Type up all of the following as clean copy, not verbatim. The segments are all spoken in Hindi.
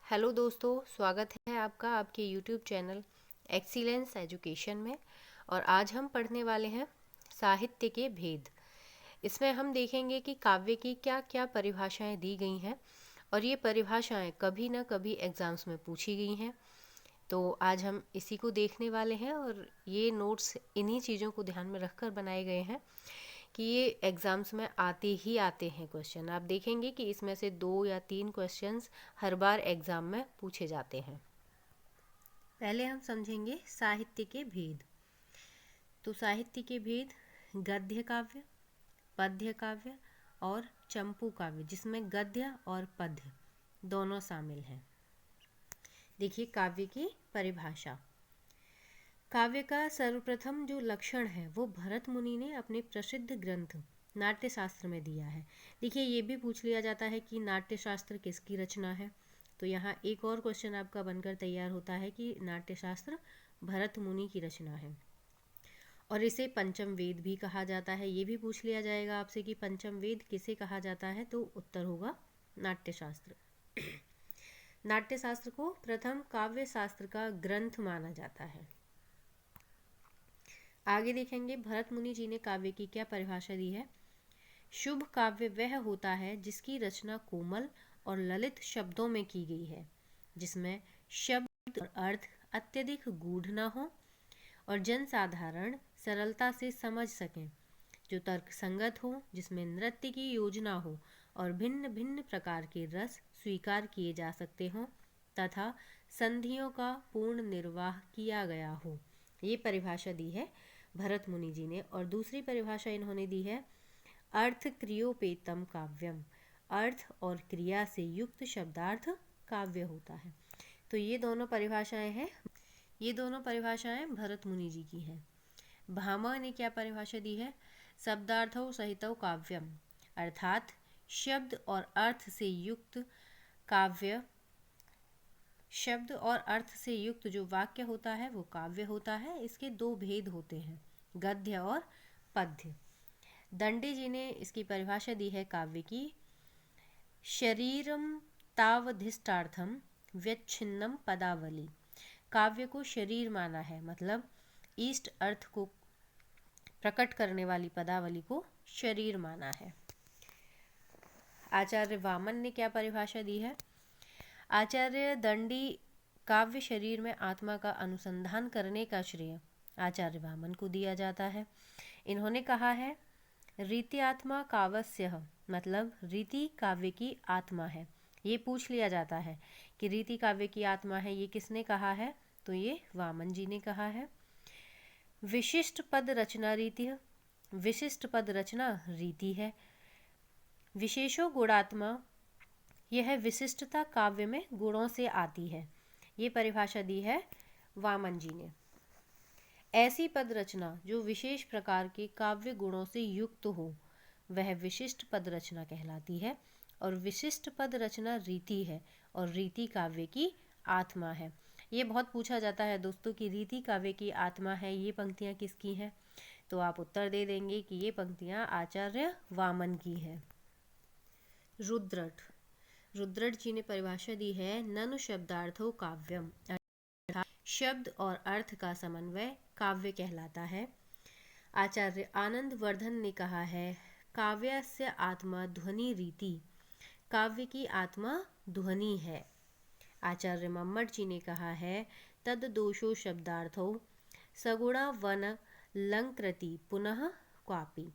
हेलो दोस्तों, स्वागत है आपका आपके यूट्यूब चैनल एक्सीलेंस एजुकेशन में। और आज हम पढ़ने वाले हैं साहित्य के भेद। इसमें हम देखेंगे कि काव्य की क्या क्या परिभाषाएं दी गई हैं और ये परिभाषाएं कभी ना कभी एग्ज़ाम्स में पूछी गई हैं। तो आज हम इसी को देखने वाले हैं और ये नोट्स इन्हीं चीज़ों को ध्यान में रखकर बनाए गए हैं कि ये एग्ज़ाम्स में आते ही आते हैं क्वेश्चन। आप देखेंगे कि इसमें से 2 या 3 क्वेश्चंस हर बार एग्ज़ाम में पूछे जाते हैं। पहले हम समझेंगे साहित्य के भेद। तो साहित्य के भेद गद्य काव्य, पद्य काव्य और चंपू काव्य, जिसमें गद्य और पद्य दोनों शामिल हैं। देखिए काव्य की परिभाषा। काव्य का सर्वप्रथम जो लक्षण है वो भरत मुनि ने अपने प्रसिद्ध ग्रंथ नाट्यशास्त्र में दिया है। देखिए ये भी पूछ लिया जाता है कि नाट्यशास्त्र किसकी रचना है, तो यहाँ एक और क्वेश्चन आपका बनकर तैयार होता है कि नाट्यशास्त्र भरत मुनि की रचना है। और इसे पंचम वेद भी कहा जाता है। ये भी पूछ लिया जाएगा आपसे कि पंचम वेद किसे कहा जाता है, तो उत्तर होगा नाट्यशास्त्र। नाट्यशास्त्र को प्रथम काव्य शास्त्र का ग्रंथ माना जाता है। आगे देखेंगे भरत मुनि जी ने काव्य की क्या परिभाषा दी है। शुभ काव्य वह होता है जिसकी रचना कोमल और ललित शब्दों में की गई है, जिसमें शब्द और अर्थ अत्यधिक गूढ़ न हो और जनसाधारण सरलता से समझ सकें, जो तर्क संगत हो, जिसमें नृत्य की योजना हो और भिन्न भिन्न प्रकार के रस स्वीकार किए जा सकते हों तथा संधियों का पूर्ण निर्वाह किया गया हो। ये परिभाषा दी है भरत मुनि जी ने। और दूसरी परिभाषा इन्होंने दी है अर्थ क्रियोपेतम काव्यम, अर्थ और क्रिया से युक्त शब्दार्थ काव्य होता है। तो ये दोनों परिभाषाएं हैं, ये दोनों परिभाषाएं भरत मुनि जी की हैं। भामा ने क्या परिभाषा दी है। शब्दार्थो सहितो काव्यम, अर्थात शब्द और अर्थ से युक्त काव्य, शब्द और अर्थ से युक्त जो वाक्य होता है वो काव्य होता है। इसके दो भेद होते हैं, गद्य और पद्य। दंडी जी ने इसकी परिभाषा दी है काव्य की, शरीरम तावधिष्ठार्थम व्यच्छिन्नम पदावली। काव्य को शरीर माना है, मतलब इष्ट अर्थ को प्रकट करने वाली पदावली को शरीर माना है। आचार्य वामन ने क्या परिभाषा दी है। आचार्य दंडी काव्य शरीर में आत्मा का अनुसंधान करने का श्रेय आचार्य वामन को दिया जाता है। इन्होंने कहा है रीति आत्मा काव्यस्य, मतलब रीति काव्य की आत्मा है। ये पूछ लिया जाता है कि रीति काव्य की आत्मा है, ये किसने कहा है, तो ये वामन जी ने कहा है। विशिष्ट पद रचना रीति, विशिष्ट पद रचना रीति है। विशेषो गुणात्मा, यह विशिष्टता काव्य में गुणों से आती है। ये परिभाषा दी है वामन जी ने। ऐसी पद रचना जो विशेष प्रकार के काव्य गुणों से युक्त हो वह विशिष्ट पद रचना कहलाती है। और विशिष्ट पद रचना रीति है और रीति काव्य की आत्मा है। ये बहुत पूछा जाता है दोस्तों कि रीति काव्य की आत्मा है, ये पंक्तियाँ किसकी हैं, तो आप उत्तर दे देंगे कि ये पंक्तियाँ आचार्य वामन की हैं। रुद्रट, रुद्रट जी ने परिभाषा दी है ननु शब्दार्थो काव्यम, शब्द और अर्थ का समन्वय काव्य कहलाता है। आचार्य आनंद वर्धन ने कहा है काव्यस्य आत्मा ध्वनि रीति, काव्य की आत्मा ध्वनि है। आचार्य मम्मट जी ने कहा है तद दोषो शब्दार्थो सगुणा वन लंकृति पुनः क्वापि,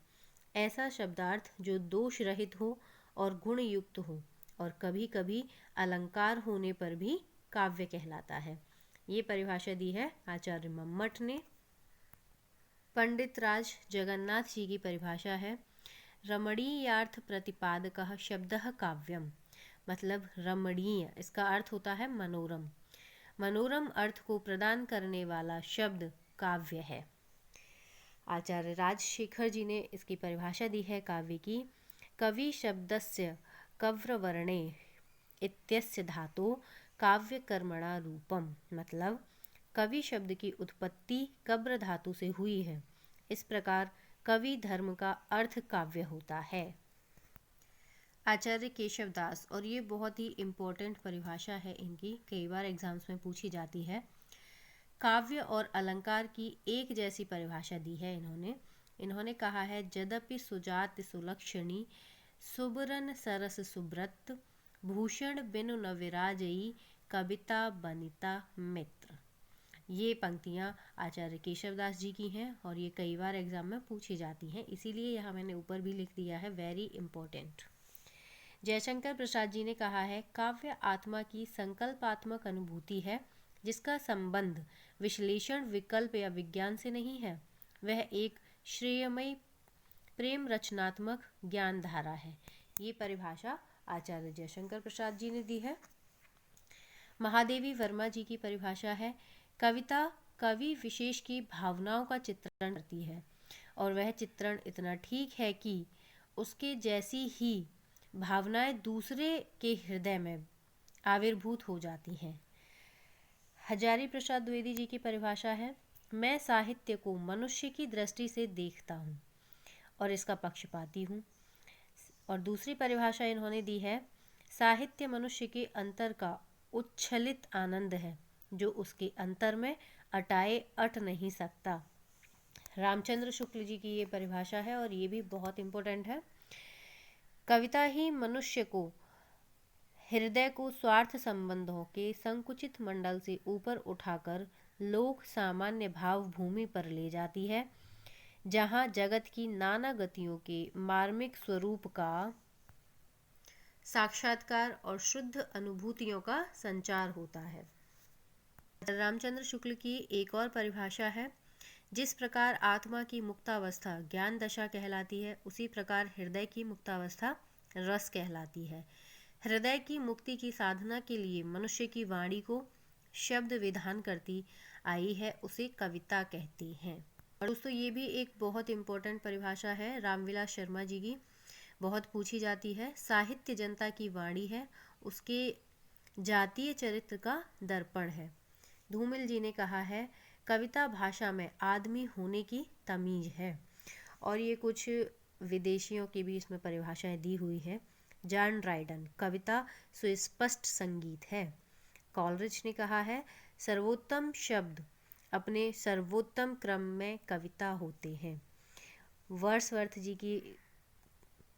ऐसा शब्दार्थ जो दोष रहित हो और गुण युक्त हो और कभी कभी अलंकार होने पर भी काव्य कहलाता है। ये परिभाषा दी है आचार्य मम्मट ने। पंडित राज जगन्नाथ जी की परिभाषा है रमणीयार्थ प्रतिपादकः शब्दः काव्यम, मतलब रमणीय, इसका अर्थ होता है मनोरम, मनोरम अर्थ को प्रदान करने वाला शब्द काव्य है। आचार्य राजशेखर जी ने इसकी परिभाषा दी है काव्य की, कवि शब्दस्य कव्रवर्णे इत्यस्य धातु काव्य कर्मणा रूपम, मतलब कवि शब्द की उत्पत्ति कब्र धातु से हुई है, इस प्रकार कवि धर्म का अर्थ काव्य होता है। आचार्य केशव दास, और ये बहुत ही इम्पोर्टेंट परिभाषा है इनकी, कई बार एग्जाम्स में पूछी जाती है। काव्य और अलंकार की एक जैसी परिभाषा दी है इन्होंने कहा है, यद्यपि सुजात सुलक्षणी सुबरन सरस सुब्रत भूषण बिनु न विराजई कविता बनिता मित्र। ये पंक्तियाँ आचार्य केशवदास जी की हैं और ये कई बार एग्जाम में पूछी जाती हैं, इसीलिए यहाँ मैंने ऊपर भी लिख दिया है, वेरी इम्पोर्टेंट। जयशंकर प्रसाद जी ने कहा है, काव्य आत्मा की संकल्पात्मक अनुभूति है जिसका संबंध विश्लेषण, विकल्प या विज्ञान से नहीं है। वह एक श्रेयमयी प्रेम रचनात्मक ज्ञान धारा है। ये परिभाषा आचार्य जयशंकर प्रसाद जी ने दी है। महादेवी वर्मा जी की परिभाषा है, कविता कवि विशेष की भावनाओं का चित्रण करती है और वह चित्रण इतना ठीक है कि उसके जैसी ही भावनाएं दूसरे के हृदय में आविर्भूत हो जाती हैं। हजारी प्रसाद द्विवेदी जी की परिभाषा है, मैं साहित्य को मनुष्य की दृष्टि से देखता हूँ और इसका पक्षपाती हूँ। और दूसरी परिभाषा इन्होंने दी है, साहित्य मनुष्य के अंतर का उच्छलित आनंद है जो उसके अंतर में अटाए अट नहीं सकता। रामचंद्र शुक्ल जी की ये परिभाषा है और ये भी बहुत इम्पोर्टेंट है, कविता ही मनुष्य को हृदय को स्वार्थ संबंधों के संकुचित मंडल से ऊपर उठाकर लोक सामान्य भाव भूमि पर ले जाती है, जहाँ जगत की नाना गतियों के मार्मिक स्वरूप का साक्षात्कार और शुद्ध अनुभूतियों का संचार होता है। रामचंद्र शुक्ल की एक और परिभाषा है, जिस प्रकार आत्मा की मुक्तावस्था ज्ञान दशा कहलाती है, उसी प्रकार हृदय की मुक्तावस्था रस कहलाती है। हृदय की मुक्ति की साधना के लिए मनुष्य की वाणी को शब्द विधान करती आई है, उसे कविता कहते हैं। और दोस्तों ये भी एक बहुत इम्पोर्टेंट परिभाषा है रामविलास शर्मा जी की, बहुत पूछी जाती है, साहित्य जनता की वाणी है, उसके जातीय चरित्र का दर्पण है। धूमिल जी ने कहा है, कविता भाषा में आदमी होने की तमीज है। और ये कुछ विदेशियों की भी इसमें परिभाषाएं दी हुई है। जॉन ड्राइडन, कविता सुस्पष्ट संगीत है। कॉलरिज ने कहा है, सर्वोत्तम शब्द अपने सर्वोत्तम क्रम में कविता होते हैं। वर्ड्सवर्थ जी की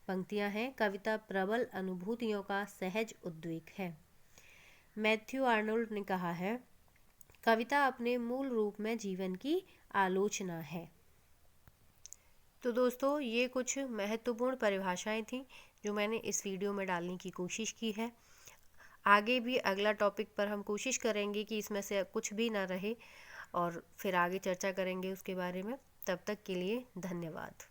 पंक्तियां हैं, कविता प्रबल अनुभूतियों का सहज उद्वेग है। मैथ्यू आर्नोल्ड ने कहा है, कविता अपने मूल रूप में जीवन की आलोचना है। तो दोस्तों ये कुछ महत्वपूर्ण परिभाषाएं थीं जो मैंने इस वीडियो में डालने की कोशिश की है। आगे भी अगला टॉपिक पर हम कोशिश करेंगे कि इसमें से कुछ भी ना रहे और फिर आगे चर्चा करेंगे उसके बारे में। तब तक के लिए धन्यवाद।